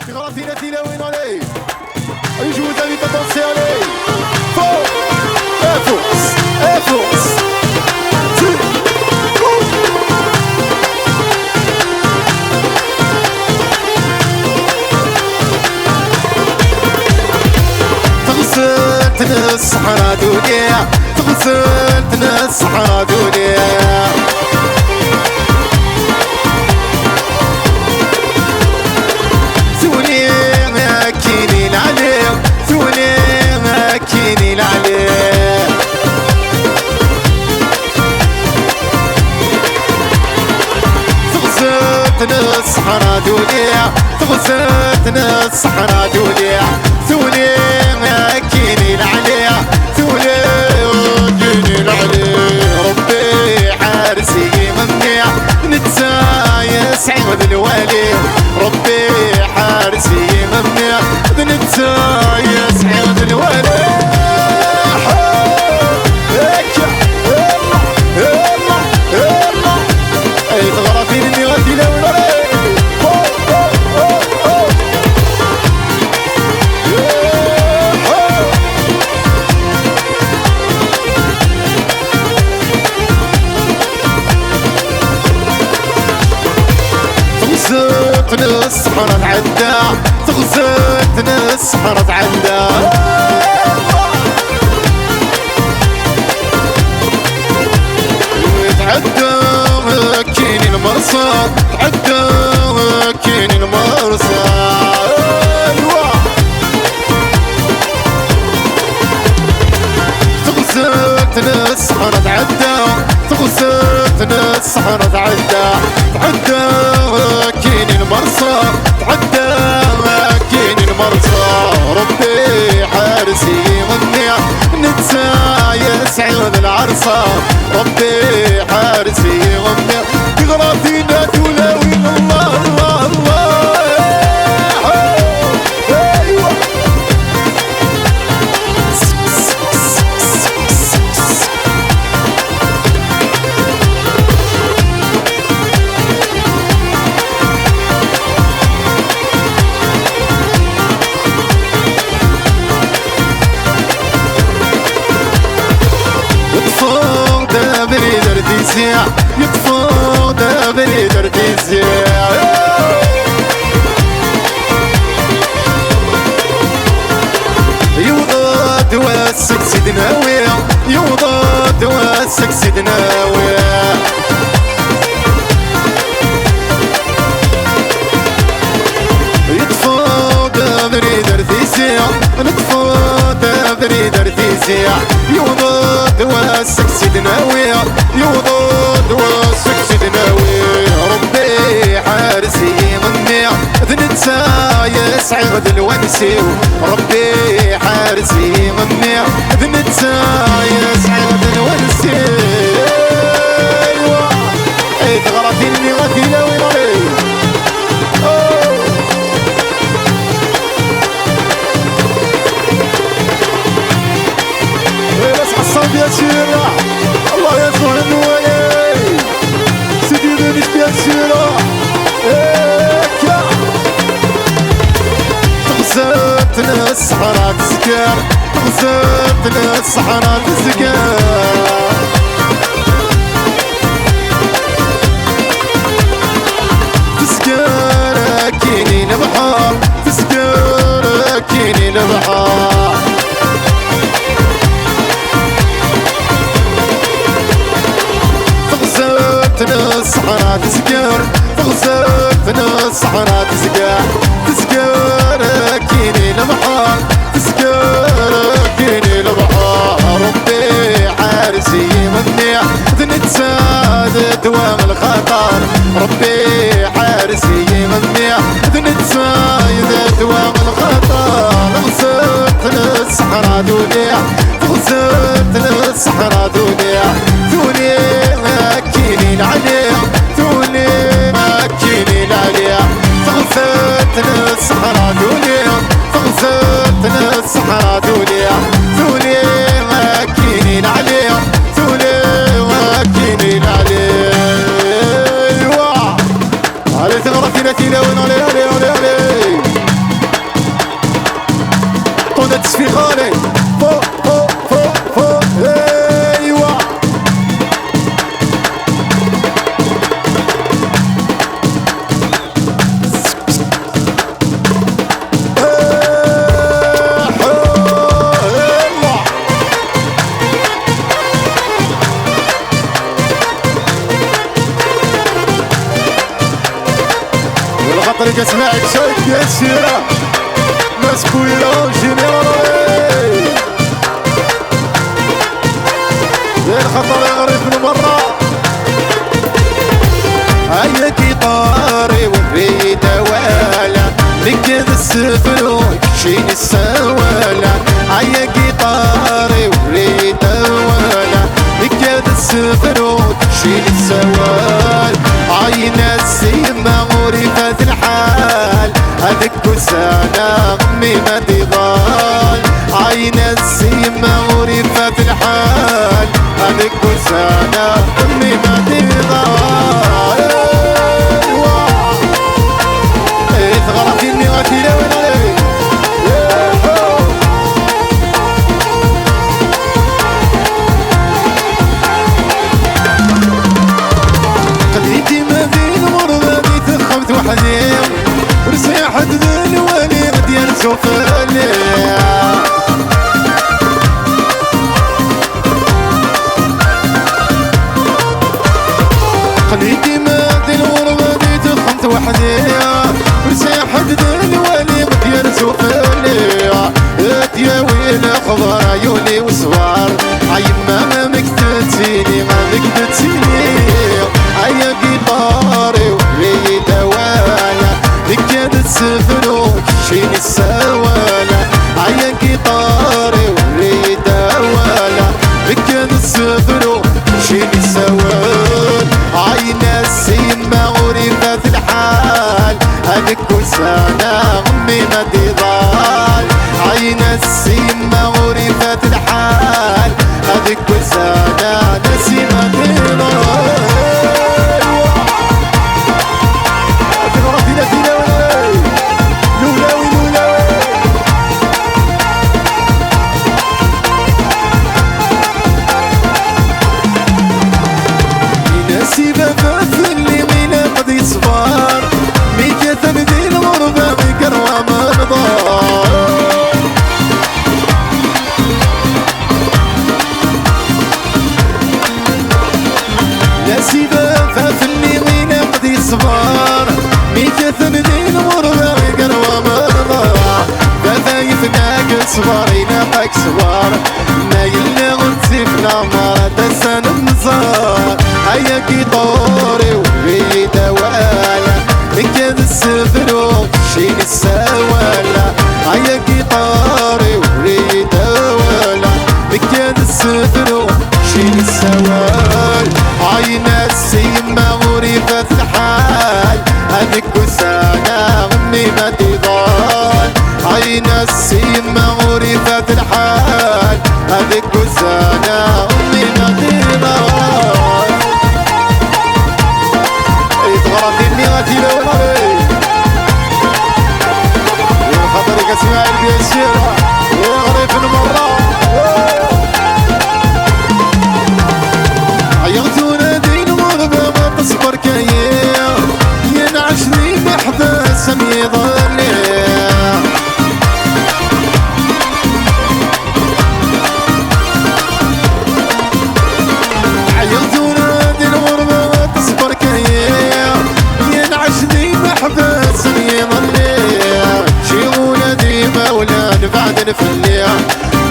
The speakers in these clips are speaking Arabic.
Gratina tila win allez. Allez, je vous invite à danser, allez. Faux. Force. تغسلت الصحراء دنيا تغسلت الصحراء دنيا ثوني ماكيني العليم ثوني ماكيني العليم تغسلت الصحراء دنيا تغسلت الصحراء دنيا ثوني ماكيني العليا ثوني ماكيني العليا ربي حارسي منيع نتسايس عوض الوالي ربي حارسي منيع نتسايس عوض الوالي اي تغرفين اني غادي لولا تغسلت الصحراء تعدى تغسلت الصحراء تعدى تعدى مكيني المرصى تعدى مكيني المرصى تغسلت الصحراء تعدى تغسلت الصحراء تعدى تعدى مكيني المرصى تعدى مكيني المرصى ربي حارسي منيع نتسايس عوض العرصة ربي حارسي منيع تغرى فينا تلاوي الله الله الله ايوه يطفو دابري دردي زيع يطفو دابري دردي زيع يوضاد واسك سيدناوي يوضاد واسك سيدناوي يطفو دابري دردي زيع نطفو دابري دردي زيع يوضاد واسك سيدناوي يوضاد واسك سيدناوي ربي حارسي منيع ذنتسايس عوض الونسي ربي حارسي منيع ذنتسايس عوض الونسي اي تغرفي اللي غادي لوين يا سيرة الله يسمع النوايا سيدي ذنك يا سيرة تغسلت الصحراء تسكر تغسلت الصحراء تسكر تسكر اكيني البحر تسكر اكيني البحر الصحراء تسكر تغسلت الصحراء تسكر تسكر اكيني البحر تسكر اكيني البحر ربي حارسي منيع ذنتساد دوام الخطر ربي حارسي منيع ذنتساد دوام الخطر غسلت الصحراء دنيا غسلت الصحراء دنيا ثوني ماكيني العليا ثوني ماكيني العليا تغسلت الصحراء دنيا تغسلت الصحراء دنيا ثوني ماكيني العليا ثوني ماكيني العليا هذه تغرفي نتينا وين علي خاطرك اسمعك شايف يا الشيرة ناس كويرة جينيرالي دير خطر يغرف المرة هيا كيطاري والريدة والا نكد السفلوك شين السوالا هيا كيطاري والريدة والا نكد السفلوك شين السوال عين السيما غرفة الحال هذيك وسانا امي ما تضال عين السيما غرفة الحال هذيك وسانا امي ما تضال تغرقيني غتيلي وين عليك قليتي ما بين مرضى تخمت وحدي ورسيحة ذا الوالي ديال سوفالي قليتي ما بين مرضى تخمت وحدي ورسيحة ذا الوالي ديال سوفالي يا ويل خضر عيوني وصغار عيما ما مكتتيني ما مكتتيني هيا قطاري وريدة والا نكاد السفلوك شين السوالا هيا قطاري وريدة والا نكاد السفلوك شين السوال عين السيما غرفة الحال هذيك وسانا امي ما تضال عين السيما غرفة الحال هذيك وسانا نسي ما تضال صبارينا باك صبار ما يلنا غنسيفنا مرة سنة النزار هيا كيطوري وريدة والا نكاد السفلوك شين السوالا هيا كيطوري وريدة والا نكاد السفلوك شين السوال عين السيما غرفة الحال هذيك وسانا امي ما تضال عين السيما غرفة الحال هذيك وسانا امي ما تضال تغرقيني غتيلة والعلي يا خاطرك اسمع البيا الشيرة يغرف المرة عيطونا دين مرضى ما تصبر كيا ينعشني محبس يضلي عيطونا دين مرضى ما تصبر كيا ينعشني محبس يضلي شي ولادي مولاد بعد نفلي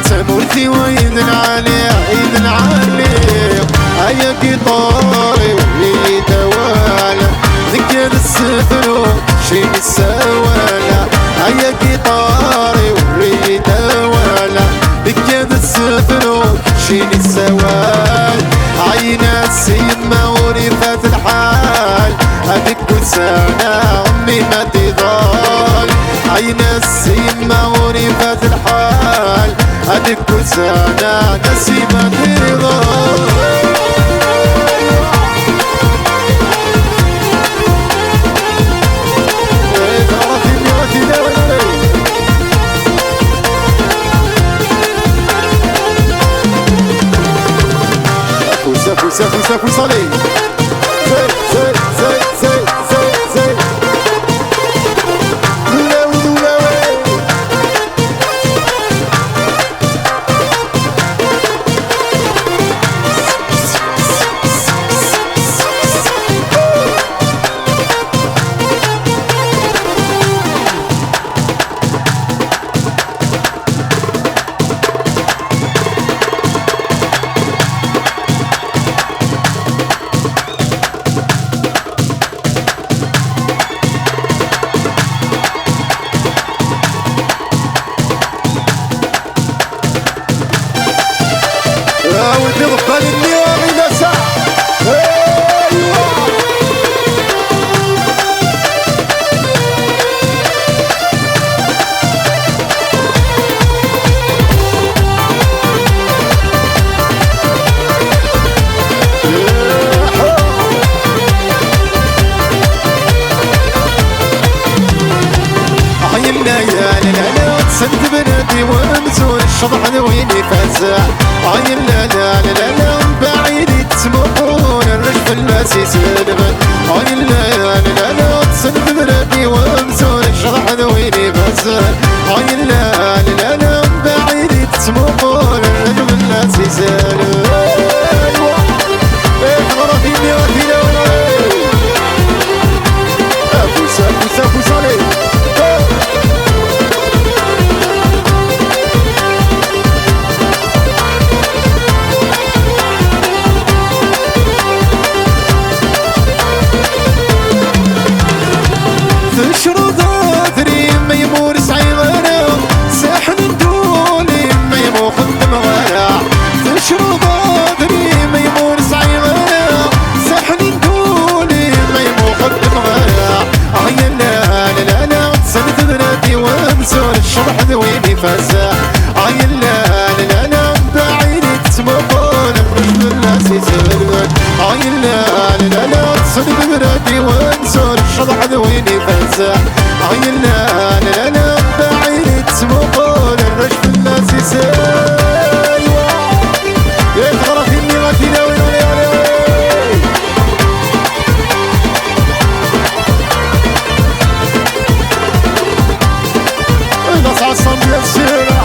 تموتي ويدن عليه ايدن عليه هيا قطاري وريدة والا نكاد السفلوك شين السوالا هيا قطاري وريدة والا نكاد السفلوك شين السوال عين السيما غرفة الحال هذيك وسانا امي ما تضال عين السيما غرفة الحال هذيك وسانا نسي ما تضال فوس عليه زي بلادي ومزون الشطح ويني فزع عين لا لا لا لا بعيد تسمقون الرجف الناس يسلمن عين لا لا لا لا تصل بلادي ومزون الشطح ويني فزع عين لا لا لا بعيد تسمقون الرجف الناس يسلمن غرفيني غرفيني فوسا فوسا فوسا عليك تشرد ثري ما يمور سعيغنا ساحن ندولي ما يمو خدم غايا تشرد ثري ما يمور سعيغنا ساحن ندولي ما يمو خدم غايا عين لا لا لا تسند بنادي وامسون الشرح ذويني فزع عين لا لا لا بعيد تسمقون الرجل الناس يسلمون عين لا لا لا تسند بنادي وامسون الشرح ذويني فزع عين لا لا لا بعيد تسمقون الرجل الناس يسلمون يتغرف اني غتينا وين ناس عصام يا الشارع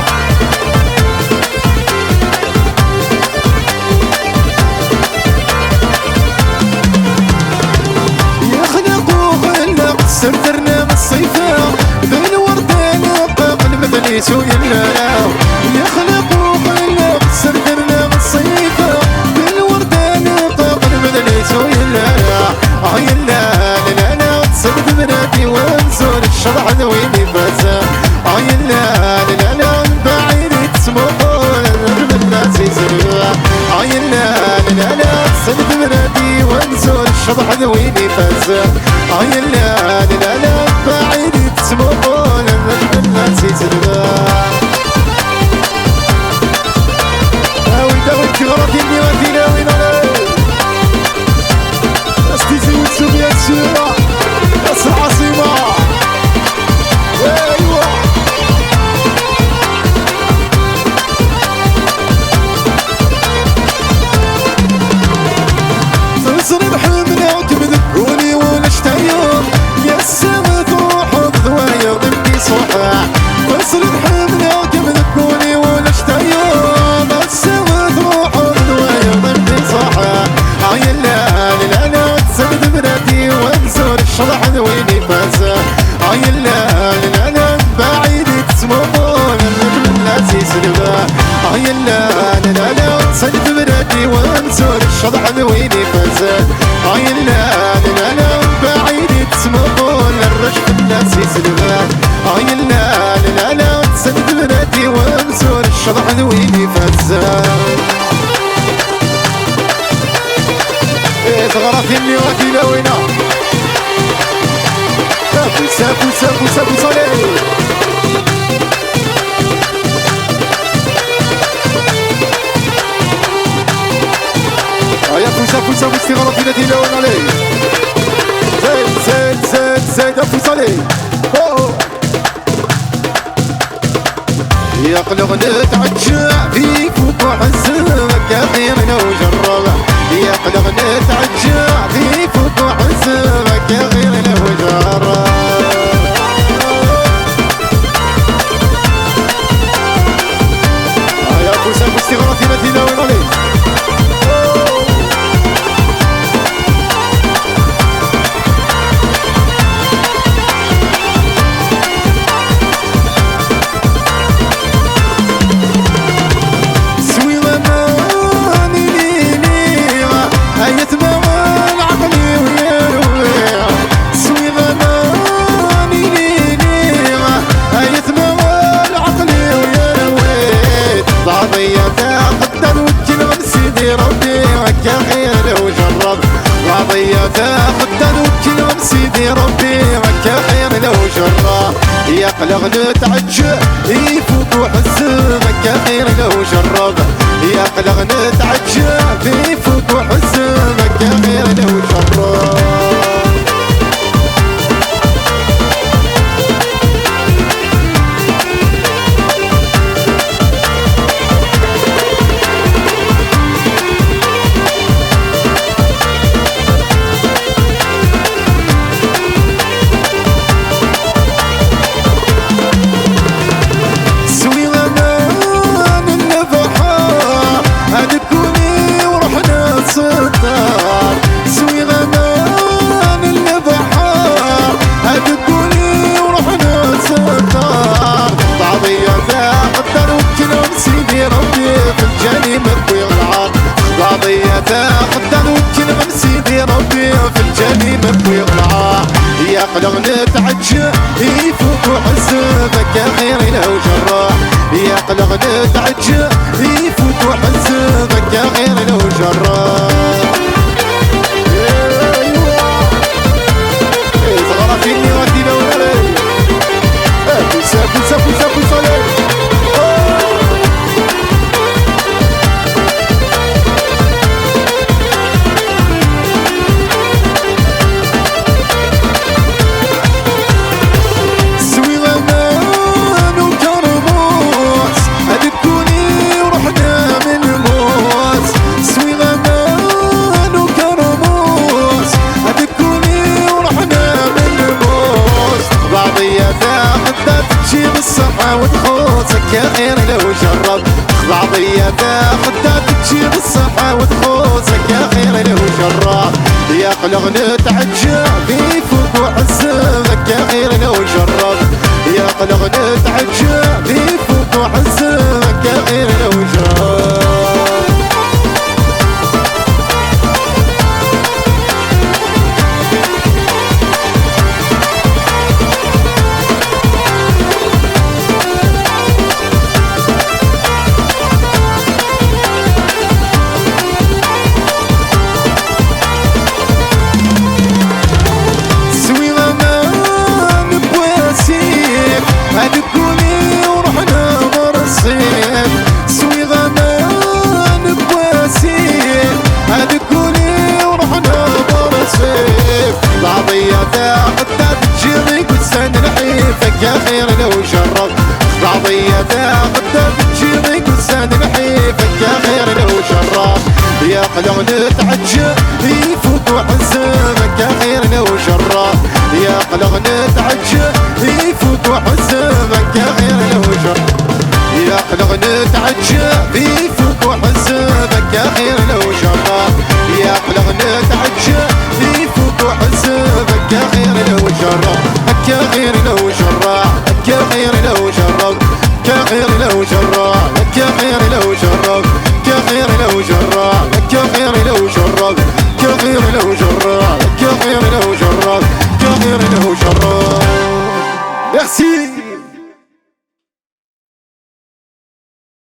يخلقوا خلق سردرنا من الصيفة بين وردان قبل مثلي سوي الله يخلقوا خلق سردرنا من الصيفة بين وردان قبل مثلي سوي الله عين لا لا لا تصد بناتي وانزور الشرح ذويني فزع عين لا لا لا بعيد تسمقون الرجل الناس يسلمون عين لا لا لا تصد بناتي وانزور الشرح ذويني فزع عين لا لا لا بعيد تسمقون الرجل الناس يسلمون هاوي داوي تغرق اني ودينا وين استيزي وتسوبيا الشيرة راس العاصمة ايوه تصرف حمنا وتبذكوني ونشتيهم يا السما تروح بذوايا ضمني صحاح تصرف حمنا وتبذكوني ونشتيهم يا السما تروح بذوايا ضمني صحاح عين لا لا لا تسند بناتي وانزور الشرح ذويني فازع عين لا لا لا بعيد تسمقون الرجل الناس يسلمون عين لا لا لا تسند بناتي وانزور الشرح ذويني فازع عين لا لا لا بعيد تسمقون الرجل الناس يسلمون عين لا لا لا تسند بناتي وانزور الشرح ذويني فازع تغرف اني غفينا وينا فوسا فوسا فوسا فوسا لي يا فوسا فوسا فوسا تغرف اني دينا وين علي زيد زيد زيد زيد فوسا لي يقلق نتعجع فيك وحزمك يا خير لو جرب يقلق نتعجع فيك وحزمك يا غير لو جرب يا فوسا فوسا غلطي مدينة وين عليك تاخد تنوكل ومسيدي ربي مكة خير لو جرى يقلق نتعجى يفوق وحزن مكة خير لو جرب يقلق نتعجى يفوق وحزن مكة خير لو جرب نتعجب يفوت وحزبك يا غير لو جرب. صغرى فيني غادي لولا لي بوسا بوسا بوسا بوسا لي. بالصحة وتخوصك يا غير لو جرب. بعضية تاخدها تجي بالصحة وتخوصك يا غير لو جرب. يا قلق نتعجب يفوت وحزبك يا غير لو جرب. يا قلق نتعجب يفوت وحزبك يا غير لو جرب. يا خير لو جرب. بعضية تاخدها تجيبك وسند نحيفك يا خير لو جرب. يا قلق نتعجب يفوت وحزبك يا خير لو جرب. يا قلق نتعجب يفوت وحزبك يا خير لو جرب. يا قلق نتعجب يفوت وحزبك يا خير لو جرب. يا قلق نتعجب يفوت وحزبك يا خير لو جرب. يا غير لو جرب. يا غير لو جرب. يا غير لو جرب. يا غير لو جرب.